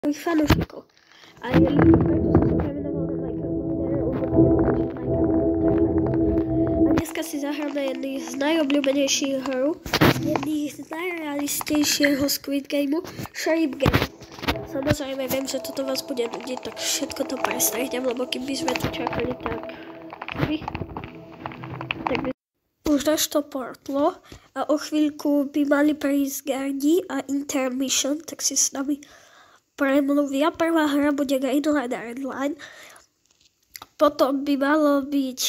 mojich fanúšikov. A je preto som sa premenoval na Minecraft. A dneska si zahráme jedný z najobľúbenejších hru, jedný z najrealistejšieho Squid Gameu, Shrimp Game. Samozrejme viem, že toto vás bude nudiť, tak všetko to prestrihnem, lebo kým by sme tu čakali, tak už až to portlo a o chvíľku by mali prísť gardi a intermission, tak si s nami premluvia. Prvá hra bude Greenline a Redline, potom by malo byť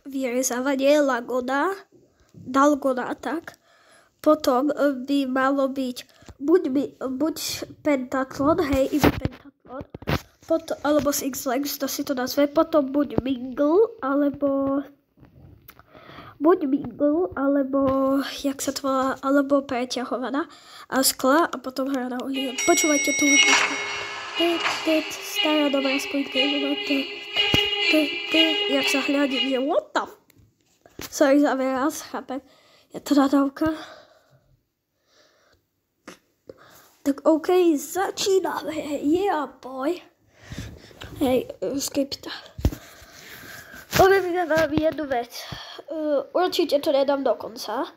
vyrezávanie Dalgona, tak. Potom by malo byť buď Pentathlon, iba Pentathlon, potom, alebo Six Legs, to si to nazve, potom buď Mingle, alebo jak sa to volá, alebo preťahovaná a skla a potom hra na ohni. Počúvajte tú hudbu. Stará dobrá Squid Game. Jak sa hľadím, že what the sorry za výraz, chápem. Je to nadávka. Tak OK, začíname. Yeah, boy. Hej, skipta. Poviem vám jednu vec. Určite to nedám do konca.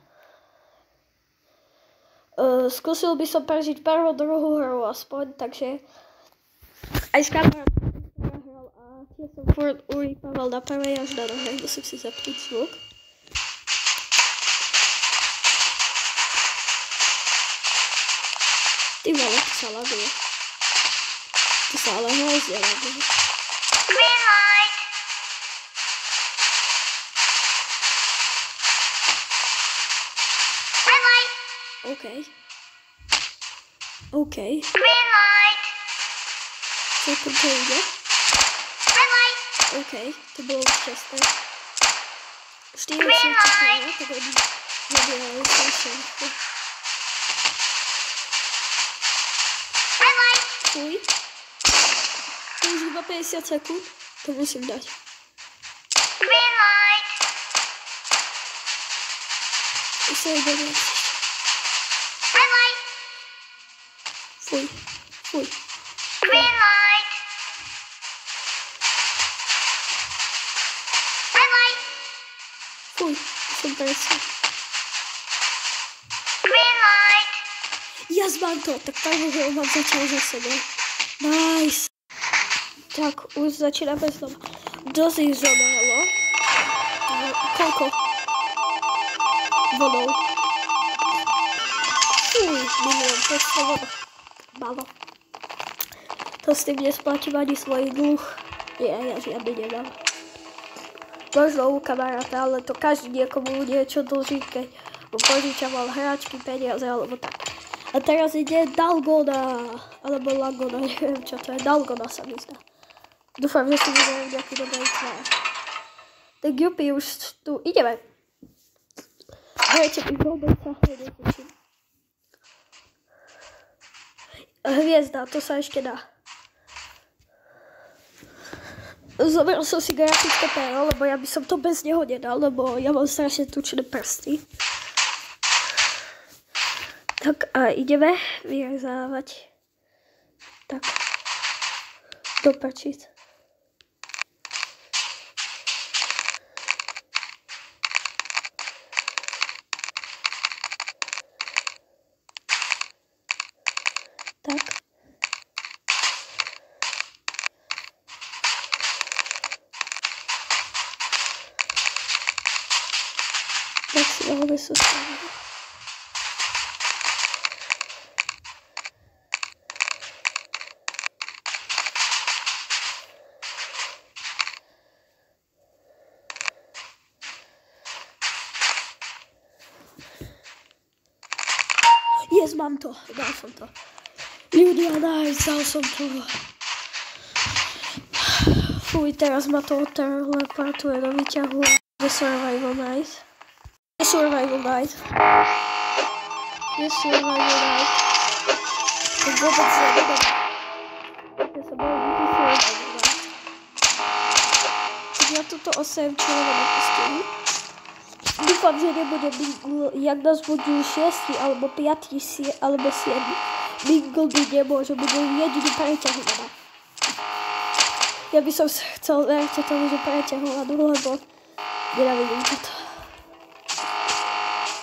Skúsil by som prežiť prvú, druhú hru aspoň, takže aj s kamarátmi som hral a tiež som furt urýpával na prvej až na druhej. Musím si zapnúť zvuk. Ty vole, to sa laguje. To sa ale hrozne laguje. OK. Green light. Celkom to ide. Green light. OK, to bolo už časté. 4 sekúnd, tak oni zabierali strašne. Green light. Fuj. To už iba 50 sekúnd. To musím dať. Green light. Už sa ide viac. Fuj. Green light. Green light. Fuj, som presne. Green light. Mám to, tak prvú hru mám začal za sebe. Nice. Tak, už začíname znova. Dosť ich zomrelo. Koľko? Vodou. Fuj, 1,500,000 vodou. Malo. To s tým nesplatím ani svoj dluh. Nie, ja žiadny nemám. Možno u kamaráta, ale to každý niekomu niečo dlží, keď mu požičaval hráčky, peniaze alebo tak. A teraz ide Dalgona, alebo Lagona, neviem čo to je. Dalgona sa mi zdá. Dúfam, že si vyberiem nejaký dobrý tvár. Tak jupi, už tu ideme. Viete, my vôbec sa neteším. Hviezda, to sa ešte dá. Zobral som si grafické pero, lebo ja by som to bez neho nedal, lebo ja mám strašne tučné prsty. Tak a ideme vyrezávať. Tak. Do prčíc. Tak. Tak si máme sústaviť. Yes, mám to. Dal som to. Ľudia, nice, dal som to. Fuj, teraz ma to teleportuje do výťahu. The Survival Night. The Survival Night. The Survival Night. To vôbec neviem. Ja sa bojím The Survival Night. Ja toto 8 členov napustím. Dúfam, že nebude jak nás budú 6 alebo 5 alebo 7. Mingle nemôže byť jediný preťahovaná. Ja by som chcel veriť tomu, že preťahovanú, lebo nenávidím toto.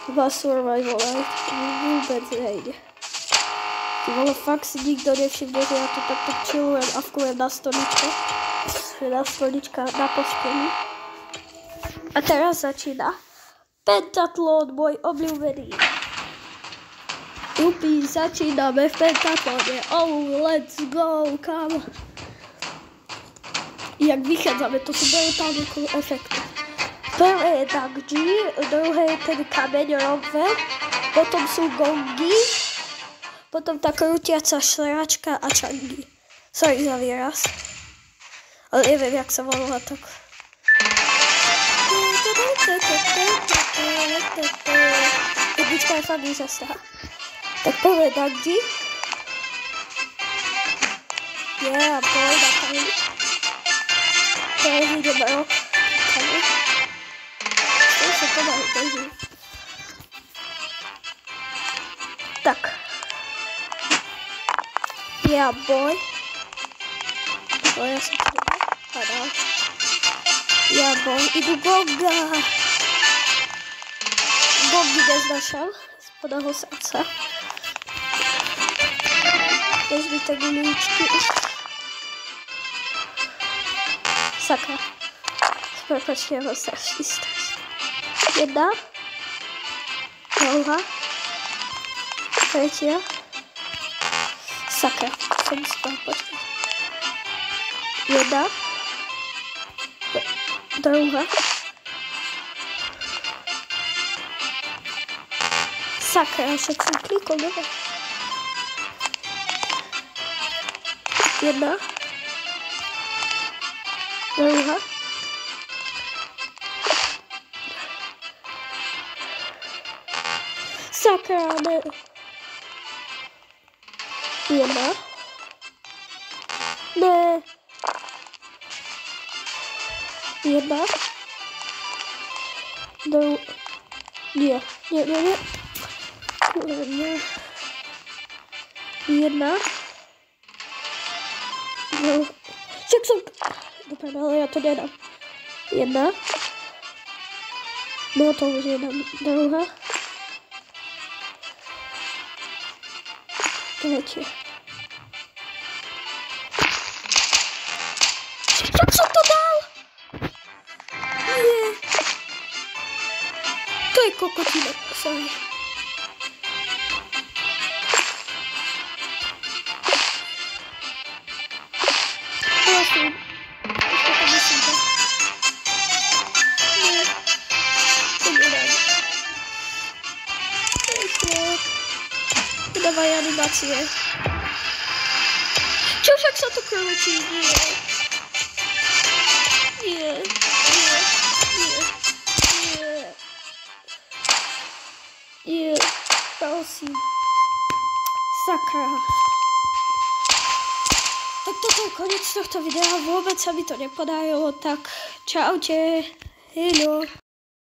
Iba survival light vôbec nejde. Ty vole, fakt si nikto nevšimne, že ja tu takto chillujem a vkujem na stoličke. Na stolička na posteli. A teraz začína pentatlón, môj obľúbený. Upí, začíname v pentatlóne. Oh, let's go, kámo. Jak vychádzame, to sú brutálne cool efekty. Prvé je Dang G, druhé je ten kameň Rockwell, potom sú gongy, potom tá krútiaca šľačka a Changi. Sorry za výraz. Ale neviem, jak sa volá tak. Jednička je fakt úžasná. Tak prvé Dang G. Yeah, boy, na tady. Teraz ideme rok. To sa pomaly beží. Tak. Yeah, boy. Ja som to padal. Yeah, boy. Idu gonga. Gongi neznašal. Spoda ho srdca. Nezbyté guličky. Sakra. Prepačte, ja mám strašný stres. Jedna. Druhá. Tretia. Sakra. Som spal, počkať. Jedna. Druhá. Sakra, však som klikol, dobre. Jedna. Druhá. Sakra, ne. Jedna. Ne. Jedna. Nie. Jedna. Však som... Dobre, ale ja to nedám. Jedna. No to už nedám. Druhá. Tretia. Jak som to dal? Nie. To je kokotina. Sorry. Prosím. Ešte to musím dať. Nie. To nedám. Ešte. Dávaj animácie. Čo však sa to krúti? Nie. Prosím. Sakra. Tak toto je koniec tohto videa. Vôbec sa mi to nepodarilo. Tak čaute. Hello.